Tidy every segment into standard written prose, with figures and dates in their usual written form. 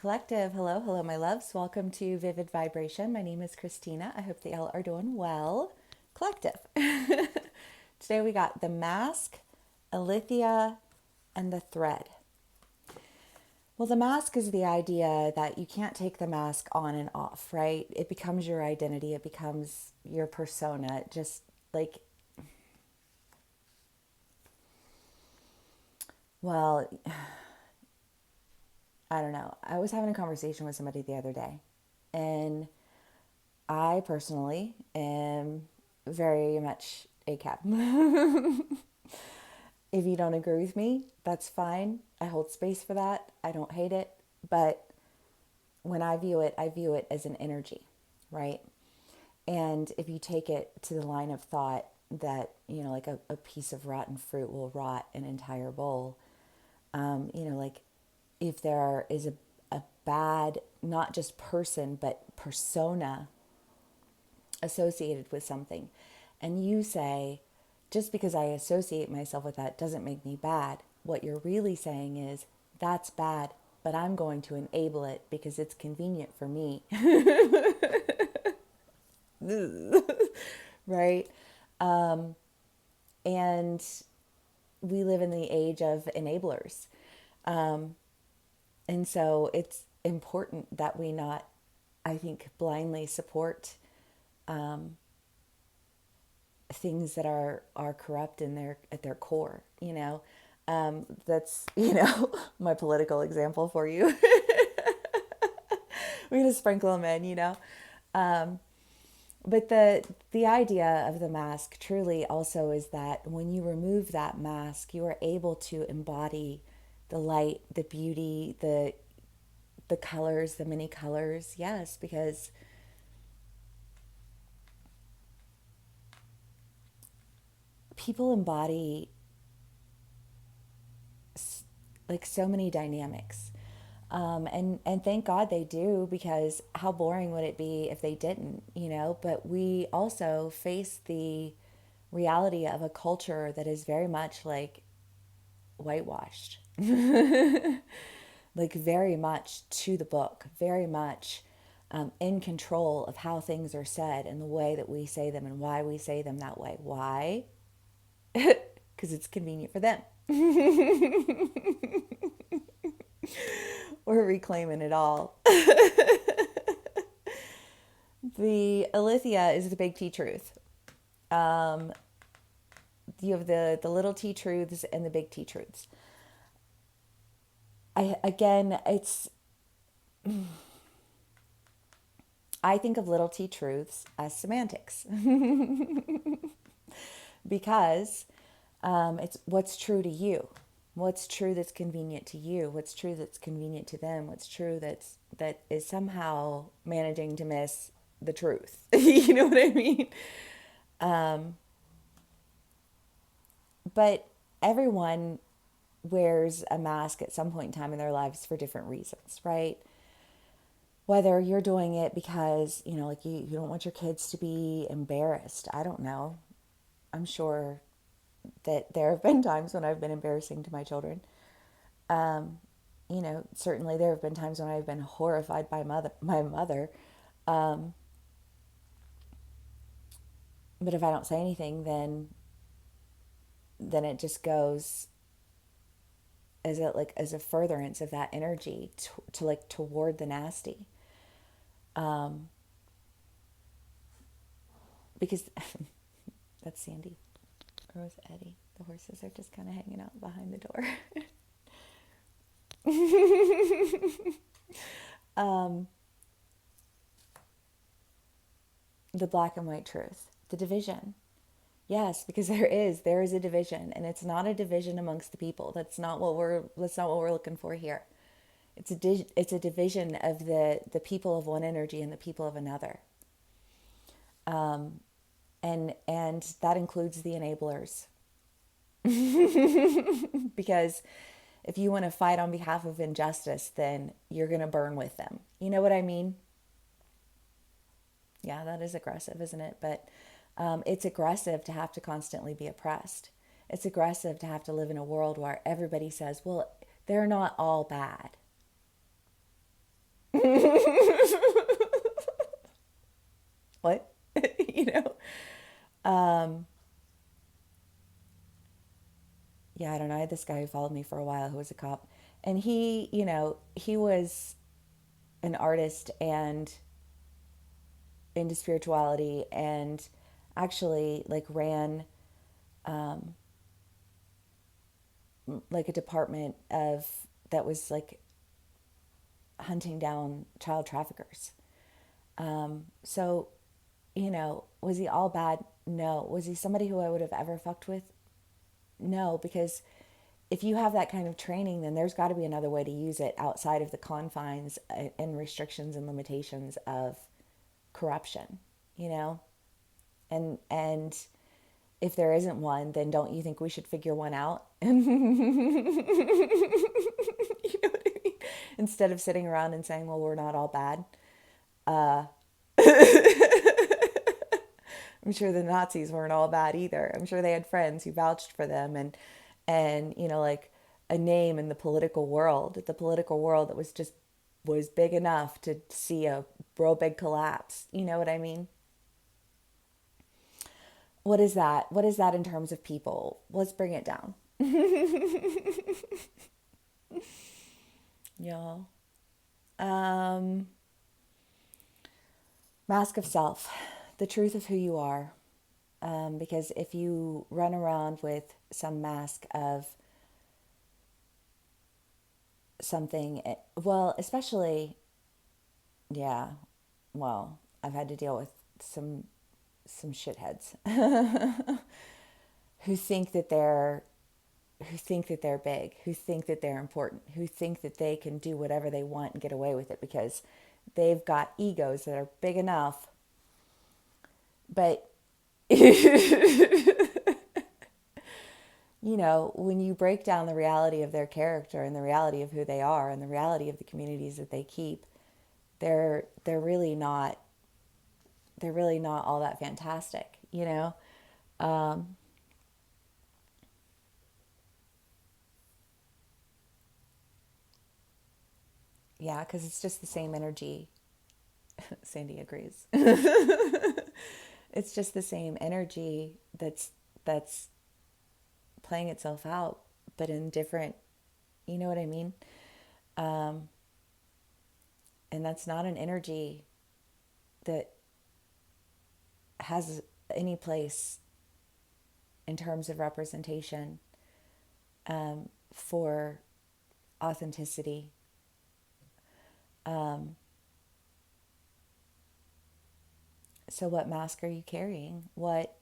Collective. Hello, hello, my loves. Welcome to Vivid Vibration. My name is Christina. I hope that y'all are doing well. Collective. Today we got the mask, Alethea, and the thread. Well, the mask is the idea that you can't take the mask on and off, right? It becomes your identity, it becomes your persona. Just like, well, I don't know. I was having a conversation with somebody the other day, and I personally am very much ACAB. If you don't agree with me, that's fine. I hold space for that. I don't hate it. But when I view it as an energy, right? And if you take it to the line of thought that, like a piece of rotten fruit will rot an entire bowl, like if there is a bad, not just person, but persona associated with something, and you say, just because I associate myself with that doesn't make me bad, what you're really saying is, that's bad, but I'm going to enable it because it's convenient for me. Right? And we live in the age of enablers. And so it's important that we not, I think, blindly support things that are corrupt in their at their core. That's my political example for you. We're gonna sprinkle them in. But the idea of the mask truly also is that when you remove that mask, you are able to embody the light, the beauty, the colors, the many colors. Yes, because people embody like so many dynamics. And thank God they do, because how boring would it be if they didn't? But we also face the reality of a culture that is very much like whitewashed, like very much to the book, very much in control of how things are said and the way that we say them and why we say them that way. Why? Because it's convenient for them. We're reclaiming it all. The Alethea is the big T truth. You have the little T truths and the big T truths. I think of little T truths as semantics because it's what's true to you, what's true that's convenient to you, what's true that's convenient to them, what's true that is somehow managing to miss the truth. You know what I mean? But everyone wears a mask at some point in time in their lives for different reasons, right? Whether you're doing it because, like you don't want your kids to be embarrassed. I don't know. I'm sure that there have been times when I've been embarrassing to my children. Certainly there have been times when I've been horrified by my mother. But if I don't say anything, then it just goes as a furtherance of that energy to like toward the nasty. Because that's Sandy. Or was it Eddie? The horses are just kind of hanging out behind the door. The black and white truth, the division. Yes, because there is a division, and it's not a division amongst the people. That's not what we're looking for here. It's a division of the people of one energy and the people of another. And that includes the enablers. Because if you want to fight on behalf of injustice, then you're going to burn with them. You know what I mean? Yeah, that is aggressive, isn't it? But it's aggressive to have to constantly be oppressed. It's aggressive to have to live in a world where everybody says, well, they're not all bad. Yeah, I don't know. I had this guy who followed me for a while who was a cop. And he, you know, he was an artist and into spirituality and actually like ran like a department of that was like hunting down child traffickers. So, you know, was he all bad? No. Was he somebody who I would have ever fucked with? No, because if you have that kind of training, then there's got to be another way to use it outside of the confines and restrictions and limitations of corruption, you know? And if there isn't one, then don't you think we should figure one out? You know what I mean? Instead of sitting around and saying, well, we're not all bad. I'm sure the Nazis weren't all bad either. I'm sure they had friends who vouched for them and you know, like a name in the political world that was just was big enough to see a real big collapse. You know what I mean? What is that? What is that in terms of people? Let's bring it down. Y'all. Um, Mask of self, the truth of who you are. Because if you run around with some mask of something, well, especially, yeah, well, I've had to deal with some shitheads who think that they're who think that they're big, who think that they're important, who think that they can do whatever they want and get away with it because they've got egos that are big enough. But you know, when you break down the reality of their character and the reality of who they are and the reality of the communities that they keep, they're really not all that fantastic, you know? Yeah, because it's just the same energy. Sandy agrees. It's just the same energy that's playing itself out, but in different, you know what I mean? And that's not an energy that has any place in terms of representation for authenticity. So what mask are you carrying? What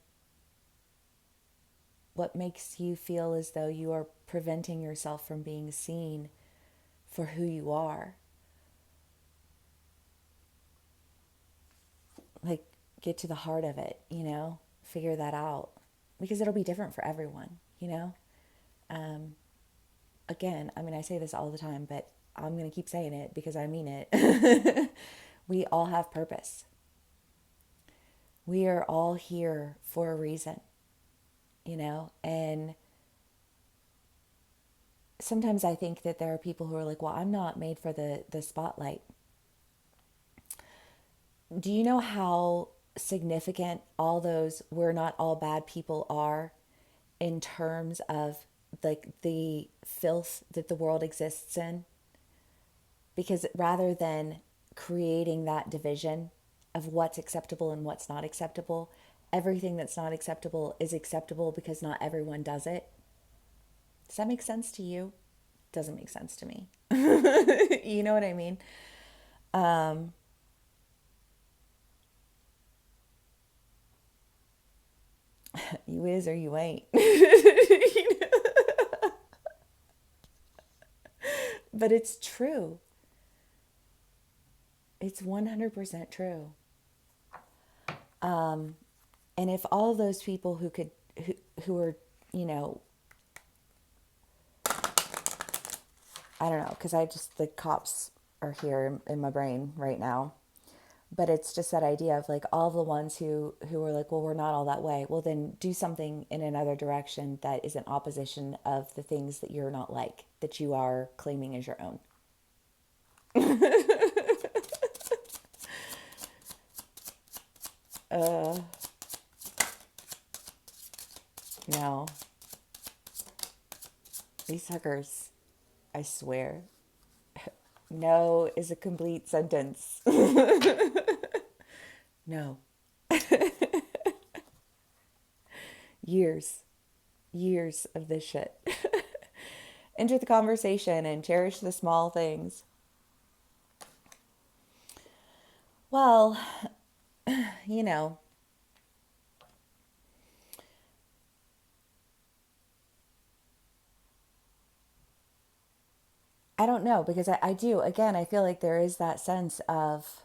makes you feel as though you are preventing yourself from being seen for who you are? Like, get to the heart of it, you know? Figure that out. Because it'll be different for everyone, you know? Again, I mean, I say this all the time, but I'm going to keep saying it because I mean it. We all have purpose. We are all here for a reason, you know? And sometimes I think that there are people who are like, well, I'm not made for the spotlight. Do you know how significant all those we're not all bad people are in terms of like the filth that the world exists in? Because rather than creating that division of what's acceptable and what's not acceptable, everything that's not acceptable is acceptable because not everyone does it. Does that make sense to you? Doesn't make sense to me. You know what I mean? You is or you ain't. You know? But it's true. It's 100% true. And if all of those people who are, you know, I don't know, because the cops are here in my brain right now. But it's just that idea of like all the ones who are like, well, we're not all that way. Well, then do something in another direction that is in opposition of the things that you're not like, that you are claiming as your own. No, these suckers, I swear. No is a complete sentence. No. Years, years of this shit. Enter the conversation and cherish the small things. Well, you know, I don't know because I do. Again, I feel like there is that sense of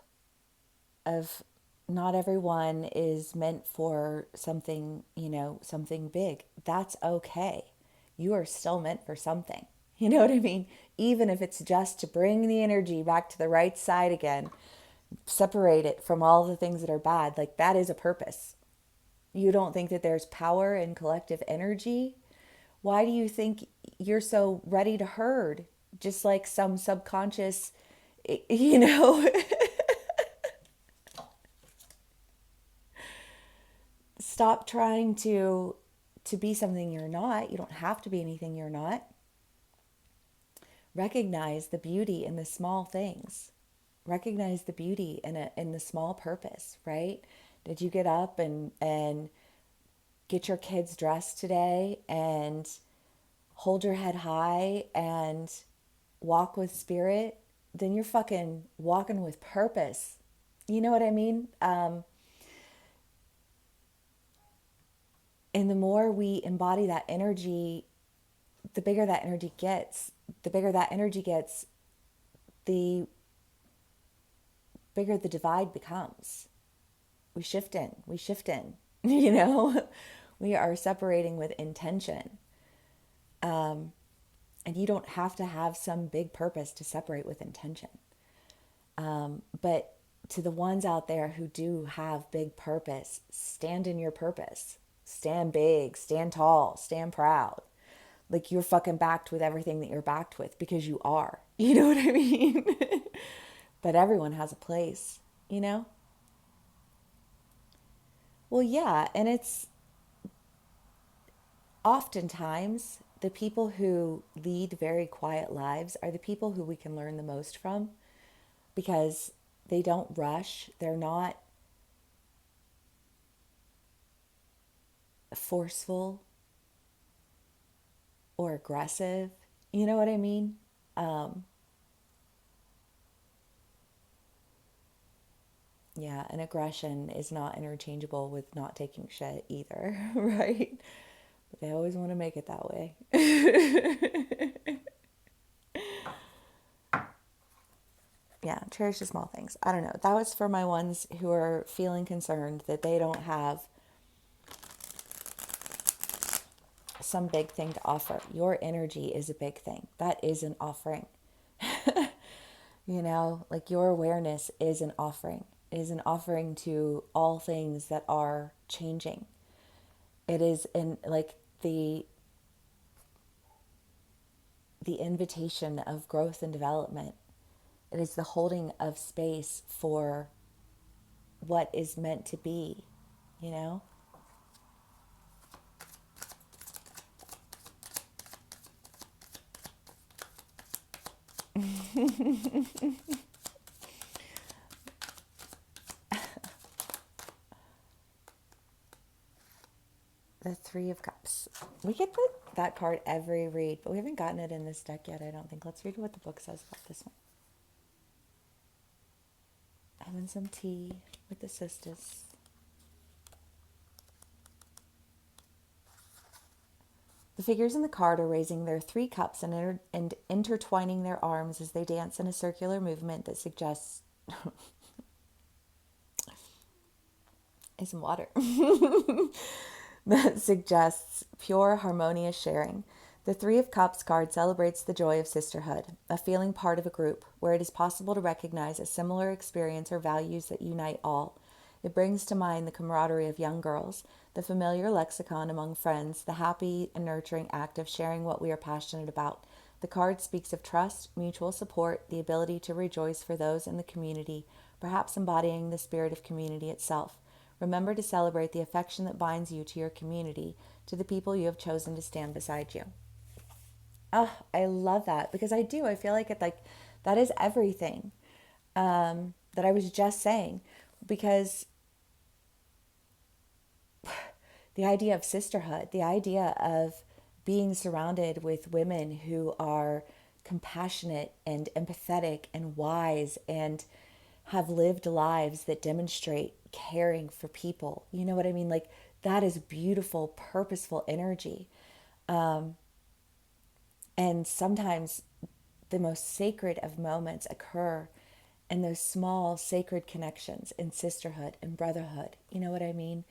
not everyone is meant for something, something big. That's okay. You are still meant for something. You know what I mean? Even if it's just to bring the energy back to the right side again, separate it from all the things that are bad. Like that is a purpose. You don't think that there's power in collective energy? Why do you think you're so ready to herd? Just like some subconscious, you know, stop trying to be something you're not. You don't have to be anything you're not. Recognize the beauty in the small things. Recognize the beauty in the small purpose, right? Did you get up and get your kids dressed today and hold your head high and walk with spirit? Then you're fucking walking with purpose. You know what I mean? And the more we embody that energy, the bigger that energy gets. The bigger that energy gets, the bigger the divide becomes. We shift in, you know? We are separating with intention. And you don't have to have some big purpose to separate with intention. But to the ones out there who do have big purpose, stand in your purpose. Stand big, stand tall, stand proud. Like you're fucking backed with everything that you're backed with because you are. You know what I mean? But everyone has a place, you know? Well, yeah. And it's oftentimes the people who lead very quiet lives are the people who we can learn the most from because they don't rush. They're not forceful or aggressive. You know what I mean? Yeah, and aggression is not interchangeable with not taking shit either, right? But they always want to make it that way. Yeah, cherish the small things. I don't know. That was for my ones who are feeling concerned that they don't have some big thing to offer. Your energy is a big thing. That is an offering. Like your awareness is an offering. It is an offering to all things that are changing. It is in like the invitation of growth and development. It is the holding of space for what is meant to be, you know? The Three of Cups. We could put that card every read, but we haven't gotten it in this deck yet, I don't think. Let's read what the book says about this one. Having some tea with the sisters. The figures in the card are raising their 3 cups and intertwining their arms as they dance in a circular movement that suggests some water. That suggests pure, harmonious sharing. The Three of Cups card celebrates the joy of sisterhood, a feeling part of a group where it is possible to recognize a similar experience or values that unite all. It brings to mind the camaraderie of young girls, the familiar lexicon among friends, the happy and nurturing act of sharing what we are passionate about. The card speaks of trust, mutual support, the ability to rejoice for those in the community, perhaps embodying the spirit of community itself. Remember to celebrate the affection that binds you to your community, to the people you have chosen to stand beside you. Oh, I love that because I do. I feel like that is everything that I was just saying, because the idea of sisterhood, the idea of being surrounded with women who are compassionate and empathetic and wise and have lived lives that demonstrate caring for people. You know what I mean? Like, that is beautiful, purposeful energy. And sometimes the most sacred of moments occur in those small sacred connections in sisterhood and brotherhood. You know what I mean?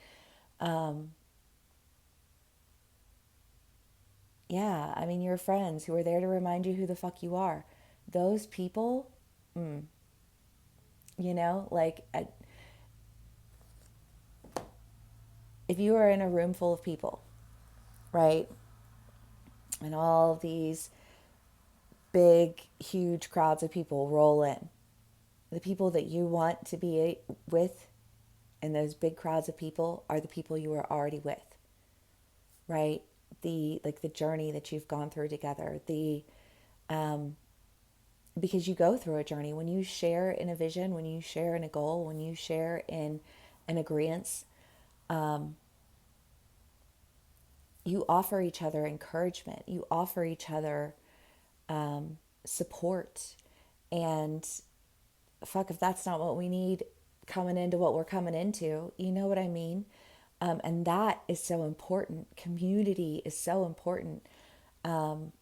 Yeah, I mean, your friends who are there to remind you who the fuck you are. Those people, you know, like if you are in a room full of people, right? And all of these big, huge crowds of people roll in. The people that you want to be with in those big crowds of people are the people you are already with, right? The journey that you've gone through together, because you go through a journey when you share in a vision, when you share in a goal, when you share in an agreement. You offer each other encouragement, you offer each other support. And fuck, if that's not what we need coming into what we're coming into, you know what I mean? And that is so important. Community is so important. And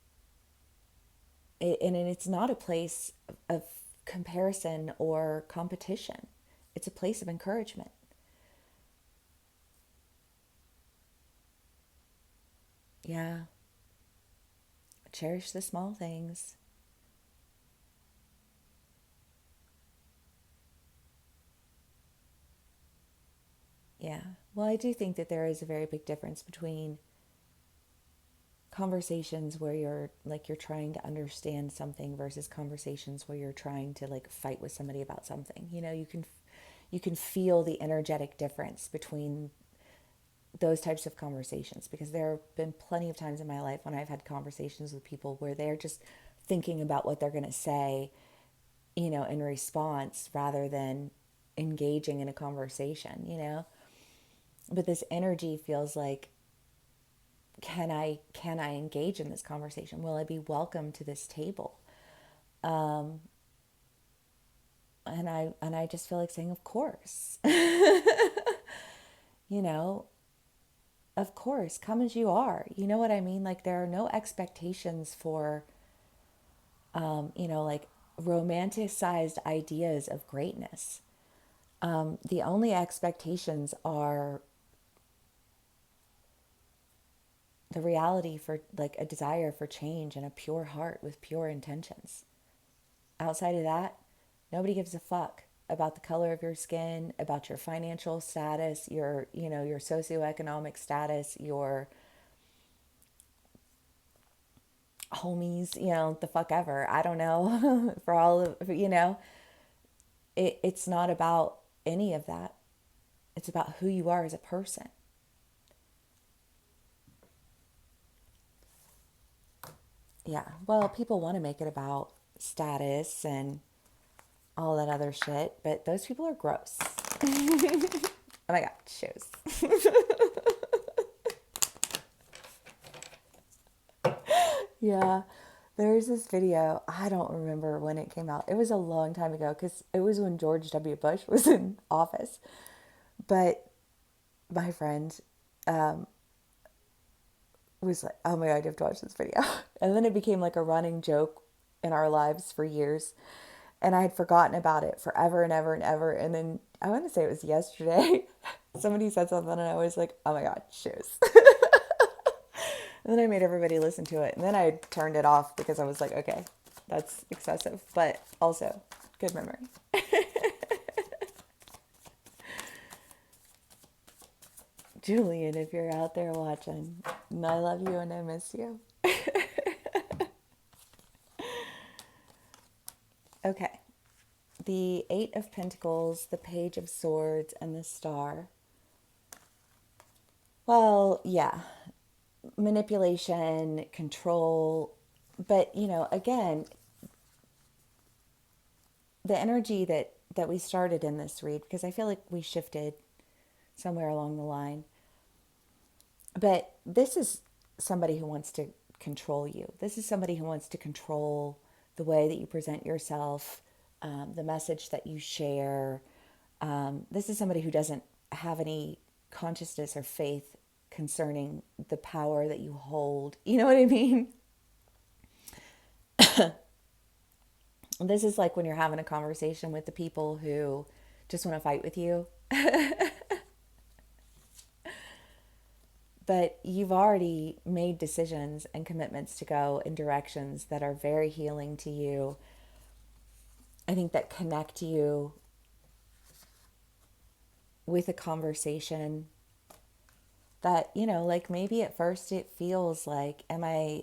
it's not a place of comparison or competition, it's a place of encouragement. Yeah. Cherish the small things. Yeah. Well, I do think that there is a very big difference between conversations where you're trying to understand something versus conversations where you're trying to like fight with somebody about something. You know, you can feel the energetic difference between those types of conversations, because there have been plenty of times in my life when I've had conversations with people where they're just thinking about what they're going to say, you know, in response rather than engaging in a conversation, you know. But this energy feels like, can I engage in this conversation? Will I be welcome to this table? And I just feel like saying, of course. You know, of course, come as you are. You know what I mean? Like, there are no expectations for like romanticized ideas of greatness. The only expectations are the reality for like a desire for change and a pure heart with pure intentions. Outside of that, nobody gives a fuck about the color of your skin, about your financial status, your socioeconomic status, your homies, the fuck ever. I don't know. For all of, it's not about any of that. It's about who you are as a person. Yeah. Well, people want to make it about status and all that other shit, but those people are gross. Oh my God, shoes. Yeah. There's this video. I don't remember when it came out. It was a long time ago because it was when George W. Bush was in office. But my friend was like, oh my God, you have to watch this video. And then it became like a running joke in our lives for years. And I had forgotten about it forever and ever and ever. And then I want to say it was yesterday. Somebody said something and I was like, oh my God, shoes. And then I made everybody listen to it. And then I turned it off because I was like, okay, that's excessive. But also, good memory. Julian, if you're out there watching, I love you and I miss you. Okay. The Eight of Pentacles, the Page of Swords, and the Star. Well, yeah. manipulation, control. But, again, the energy that we started in this read, because I feel like we shifted somewhere along the line. But this is somebody who wants to control you. This is somebody who wants to control the way that you present yourself, the message that you share. This is somebody who doesn't have any consciousness or faith concerning the power that you hold. You know what I mean? This is like when you're having a conversation with the people who just want to fight with you. But you've already made decisions and commitments to go in directions that are very healing to you. I think that connect you with a conversation that, like maybe at first it feels like, am I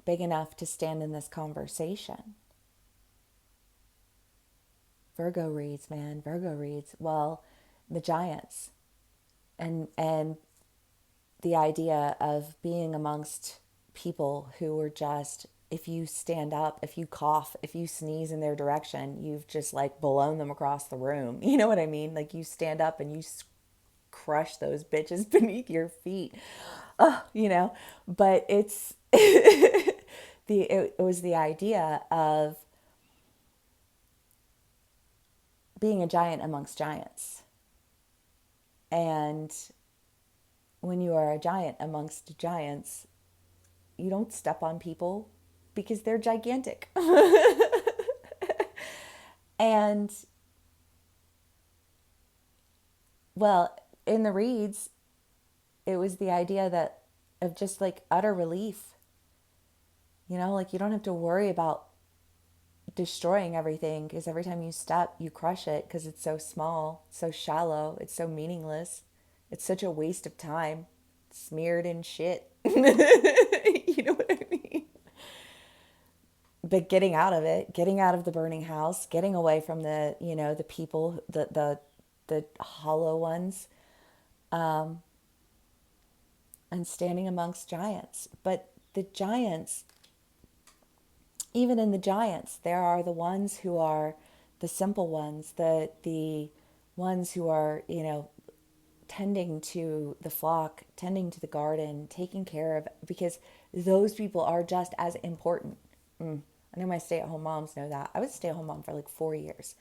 big enough to stand in this conversation? Virgo reads, man. Virgo reads. Well, the giants and the idea of being amongst people who are just, if you stand up, if you cough, if you sneeze in their direction, you've just like blown them across the room. You know what I mean? Like you stand up and you crush those bitches beneath your feet. But it's it was the idea of being a giant amongst giants. And when you are a giant amongst giants, you don't step on people because they're gigantic. And, well, in the reads, it was the idea that of just like utter relief. Like you don't have to worry about destroying everything because every time you step, you crush it because it's so small, so shallow, it's so meaningless. It's such a waste of time, smeared in shit. You know what I mean? But getting out of it, getting out of the burning house, getting away from the people, the hollow ones, and standing amongst giants. But the giants, even in the giants, there are the ones who are the simple ones, the ones who are, tending to the flock, tending to the garden, taking care of, because those people are just as important. I know my stay-at-home moms know that. I was a stay-at-home mom for like 4 years.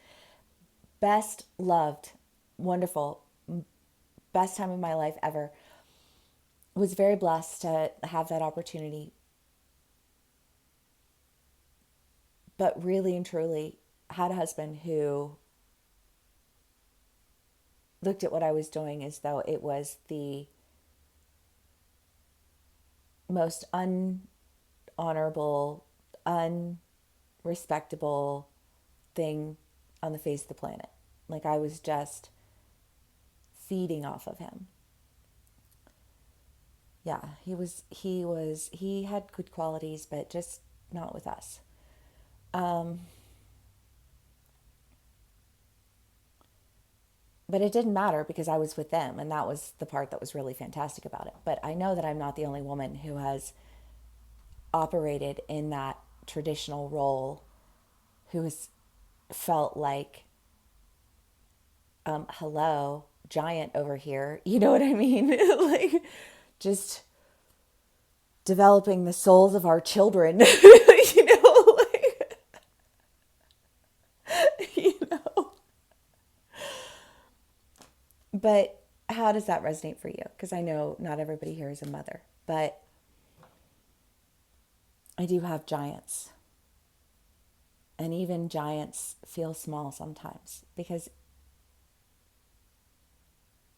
Best loved, wonderful, best time of my life ever. Was very blessed to have that opportunity. But really and truly had a husband who looked at what I was doing as though it was the most unhonorable, unrespectable thing on the face of the planet. Like I was just feeding off of him. Yeah, he had good qualities, but just not with us. But it didn't matter because I was with them, and that was the part that was really fantastic about it. But I know that I'm not the only woman who has operated in that traditional role, who has felt like, hello, giant over here. You know what I mean? Like, just developing the souls of our children, like, you know. But how does that resonate for you? Because I know not everybody here is a mother, but I do have giants. And even giants feel small sometimes because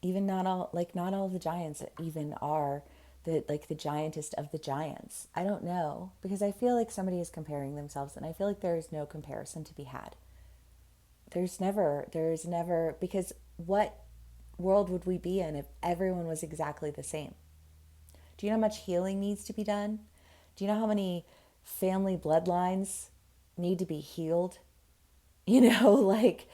even not all the giants even are the giantest of the giants. I don't know, because I feel like somebody is comparing themselves, and I feel like there is no comparison to be had. There's never, because what world would we be in if everyone was exactly the same? Do you know how much healing needs to be done? Do you know how many family bloodlines need to be healed? Like,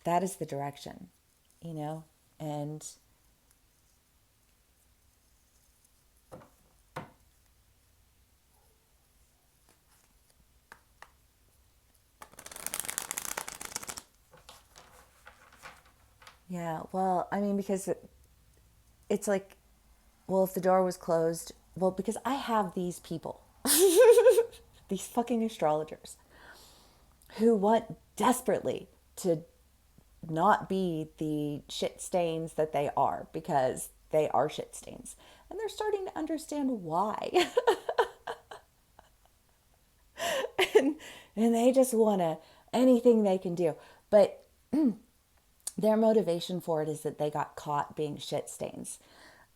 that is the direction, you know? And yeah, well, I mean, because it's like, well, if the door was closed, well, because I have these people, these fucking astrologers who want desperately to not be the shit stains that they are, because they are shit stains. And they're starting to understand why. and, and they just want to, anything they can do. But their motivation for it is that they got caught being shit stains.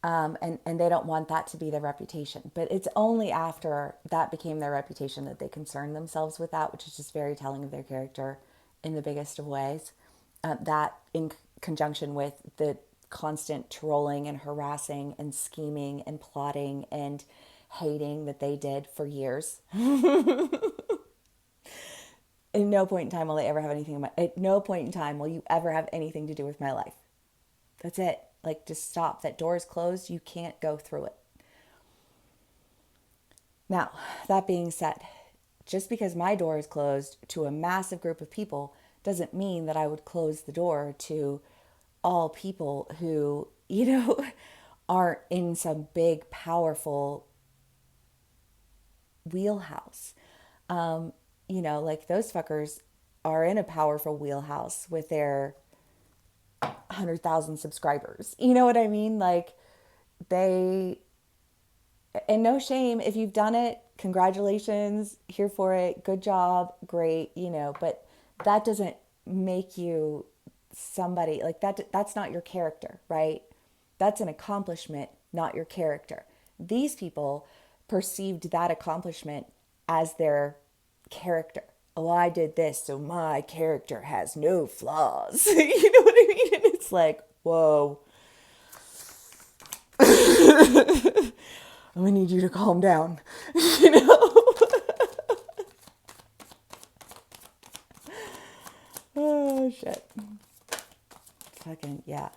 And they don't want that to be their reputation. But it's only after that became their reputation that they concern themselves with that, which is just very telling of their character in the biggest of ways. That in conjunction with the constant trolling and harassing and scheming and plotting and hating that they did for years. At no point in time will they ever have anything in my, at no point in time will you ever have anything to do with my life. That's it. Like, just stop. That door is closed. You can't go through it. Now, that being said, just because my door is closed to a massive group of people doesn't mean that I would close the door to all people who, aren't in some big, powerful wheelhouse. Like those fuckers are in a powerful wheelhouse with their 100,000 subscribers. You know what I mean? Like, they, and no shame if you've done it, congratulations, here for it, good job, great, but that doesn't make you somebody like that. That's not your character, right? That's an accomplishment, not your character. These people perceived that accomplishment as their character. Oh, I did this, so my character has no flaws. You know what I mean? And it's like, whoa. I'm gonna need you to calm down. you know? Oh, shit. Fucking, yeah.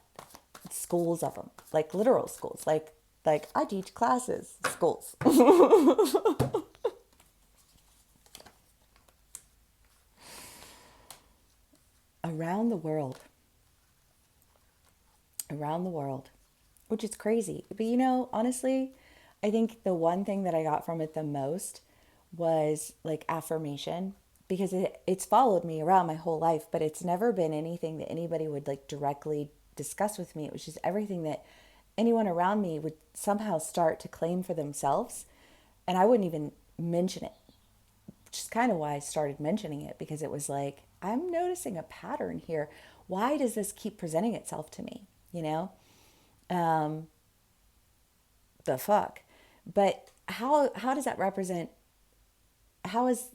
Schools of them. Like literal schools. Like I teach classes. Schools. Around the world. Around the world. Which is crazy. But honestly, I think the one thing that I got from it the most was like affirmation, because it's followed me around my whole life, but it's never been anything that anybody would like directly discuss with me. It was just everything that anyone around me would somehow start to claim for themselves, and I wouldn't even mention it, which is kind of why I started mentioning it, because it was like, I'm noticing a pattern here. Why does this keep presenting itself to me? Um, the fuck. But how does that represent, how has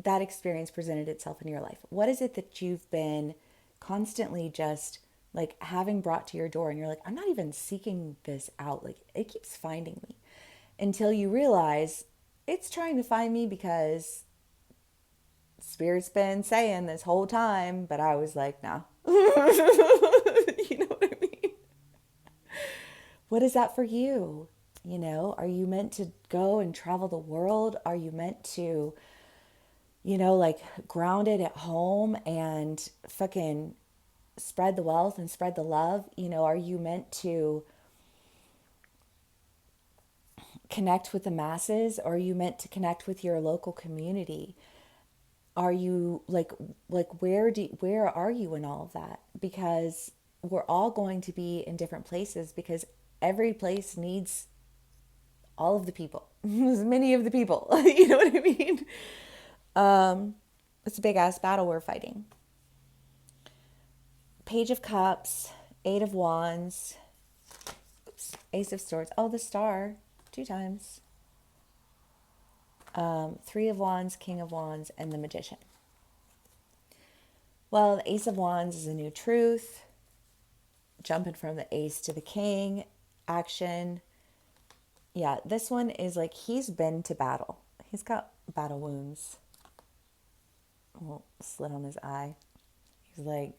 that experience presented itself in your life? What is it that you've been constantly just like having brought to your door, and you're like, I'm not even seeking this out, like it keeps finding me, until you realize it's trying to find me because Spirit's been saying this whole time, but I was like, no. You know what I mean? What is that for you? Are you meant to go and travel the world? Are you meant to, like ground it at home and fucking spread the wealth and spread the love? Are you meant to connect with the masses, or are you meant to connect with your local community? Are you like where are you in all of that? Because we're all going to be in different places, because every place needs all of the people, as many of the people. You know what I mean? It's a big ass battle we're fighting. Page of Cups, Eight of Wands, oops, Ace of Swords. Oh, the Star, 2 times. Three of Wands, King of Wands, and the Magician. Well, the Ace of Wands is a new truth. Jumping from the Ace to the King, action. Yeah, this one is like he's been to battle. He's got battle wounds. A little slit on his eye. He's It's like,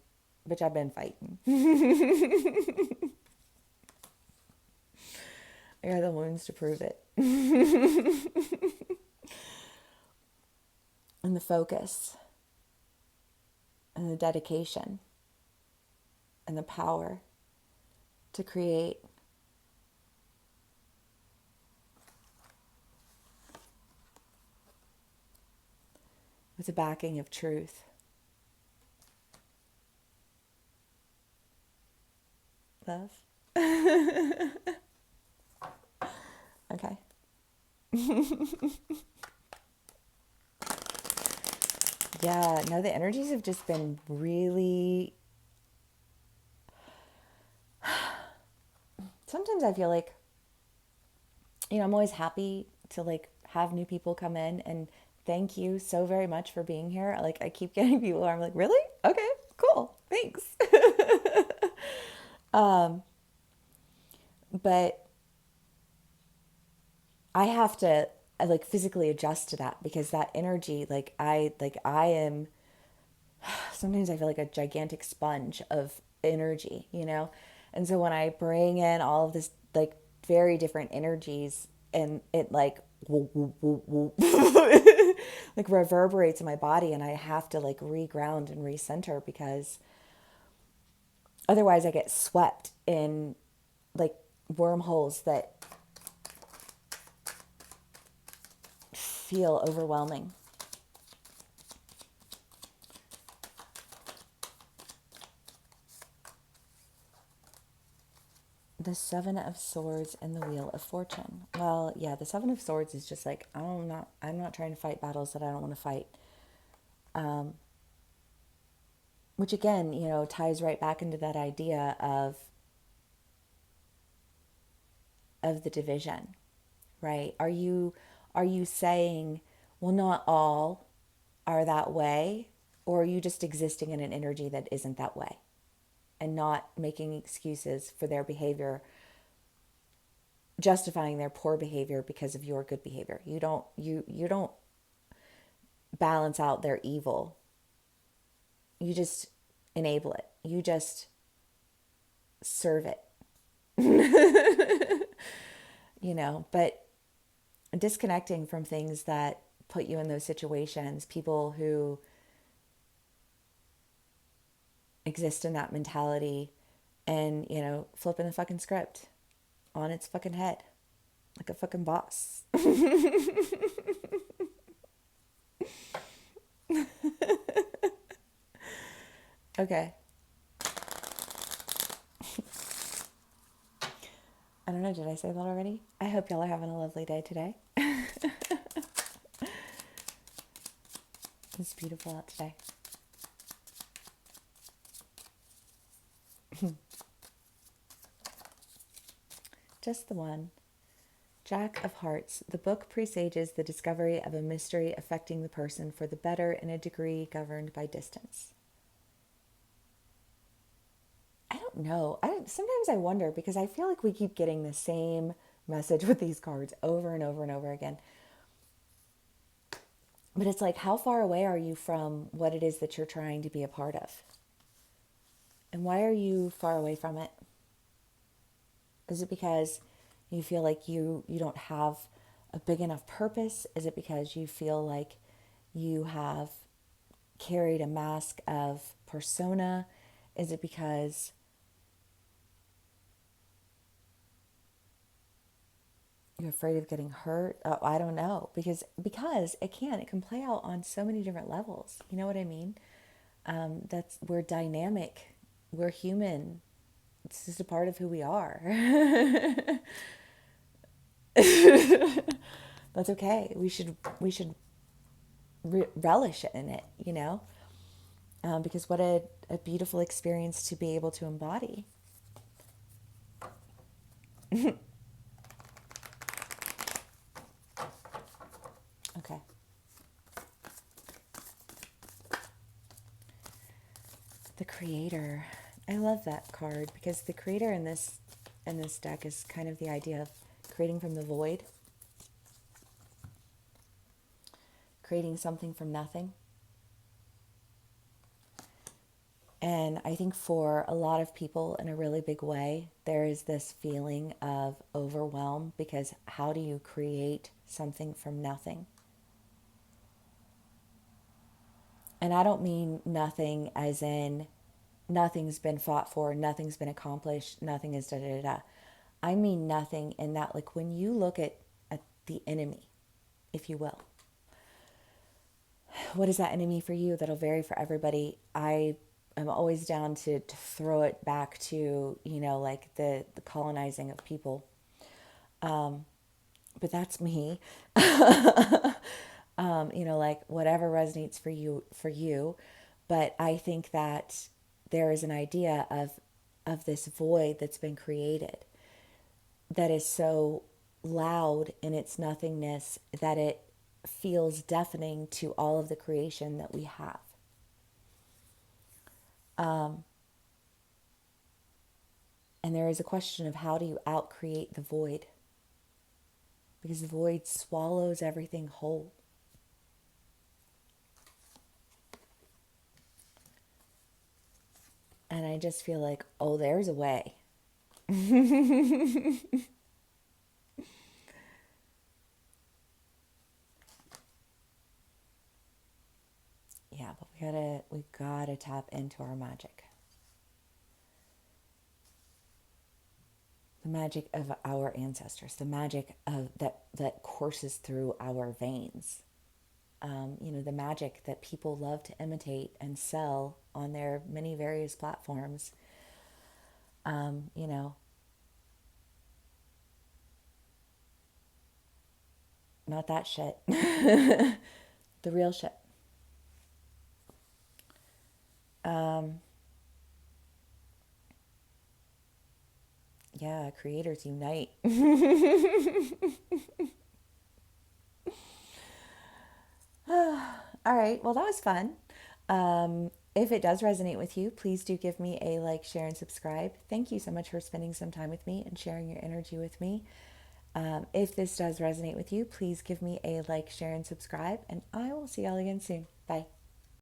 bitch, I've been fighting. I got the wounds to prove it. And the focus and the dedication and the power to create with the backing of truth. Love? Okay. Yeah, no, the energies have just been really. Sometimes I feel like, I'm always happy to like have new people come in, and thank you so very much for being here. Like, I keep getting people where I'm like, really? Okay, cool, thanks. But I have to like physically adjust to that because that energy, I am, sometimes I feel like a gigantic sponge of energy. And so when I bring in all of this like very different energies, and it like woo, woo, woo, woo, like reverberates in my body, and I have to like reground and recenter because otherwise I get swept in like wormholes that feel overwhelming. The Seven of Swords and the Wheel of Fortune. Well, yeah, the Seven of Swords is just like, I'm not trying to fight battles that I don't want to fight. Which again, ties right back into that idea of the division, right? Are you saying, well, not all are that way, or are you just existing in an energy that isn't that way and not making excuses for their behavior, justifying their poor behavior because of your good behavior? You don't balance out their evil. You just enable it. You just serve it. But disconnecting from things that put you in those situations, people who exist in that mentality, and flipping the fucking script on its fucking head like a fucking boss. Okay. I don't know, did I say that already? I hope y'all are having a lovely day today. It's beautiful out today. Just the one. Jack of Hearts. The book presages the discovery of a mystery affecting the person for the better in a degree governed by distance. I don't know. Sometimes I wonder because I feel like we keep getting the same message with these cards over and over and over again. But it's like, how far away are you from what it is that you're trying to be a part of? And why are you far away from it? Is it because you feel like you don't have a big enough purpose? Is it because you feel like you have carried a mask of persona? Is it because you're afraid of getting hurt? Oh, I don't know. Because it can play out on so many different levels. You know what I mean? We're dynamic. We're human. It's just a part of who we are. That's okay. We should relish in it, because what a beautiful experience to be able to embody. Okay. The Creator. I love that card because the Creator in this deck is kind of the idea of creating from the void, creating something from nothing. And I think for a lot of people, in a really big way, there is this feeling of overwhelm, because how do you create something from nothing? And I don't mean nothing as in nothing's been fought for, nothing's been accomplished, nothing is da da da. I mean nothing in that, like when you look at the enemy, if you will, what is that enemy for you? That'll vary for everybody. I am always down to throw it back to, like the colonizing of people. But that's me. Like whatever resonates for you, for you. But I think that there is an idea of this void that's been created that is so loud in its nothingness that it feels deafening to all of the creation that we have. And there is a question of how do you outcreate the void? Because the void swallows everything whole. And I just feel like, oh, there's a way. Yeah, but we gotta tap into our magic. The magic of our ancestors, the magic of that courses through our veins. The magic that people love to imitate and sell on their many various platforms. Um, you know, Not that shit. The real shit. Um, yeah, creators unite. All right, well, that was fun. If it does resonate with you, please do give me a like, share, and subscribe. Thank you so much for spending some time with me and sharing your energy with me. If this does resonate with you, please give me a like, share, and subscribe, and I will see y'all again soon. Bye.